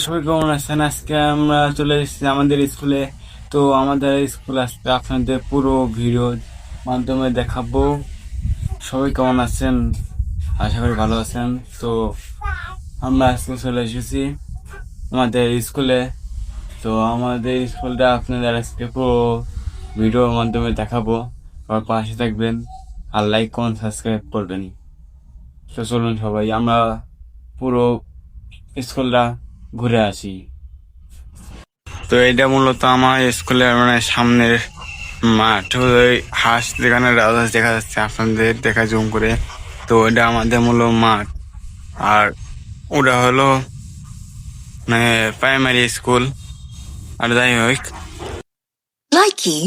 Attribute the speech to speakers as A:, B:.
A: সবাই কেমন আছেন? আজকে আমরা চলে এসেছি আমাদের স্কুলে। তো আমাদের স্কুল আজকে আপনাদের পুরো ভিডিওর মাধ্যমে দেখাবো। সবাই কেমন আছেন? আশা করি ভালো আছেন। তো আমরা আজকে চলে এসেছি আমাদের স্কুলে। তো আমাদের স্কুলটা আপনাদের আজকে পুরো ভিডিওর মাধ্যমে দেখাবো। সবার পাশে থাকবেন আর লাইক কমেন্ট সাবস্ক্রাইব করবেন। তো চলুন সবাই আমরা পুরো স্কুলটা ঘুরে আসি। তো এটা মূলত আমার স্কুলের মানে সামনের মাঠ, ওই হাঁস যেখানে রাজহাঁস দেখা যাচ্ছে আপনাদের দেখা জুম করে। তো এটা আমাদের মূল মাঠ, আর ওটা হলো মানে প্রাইমারি স্কুল। আর যাই হোক,
B: Likey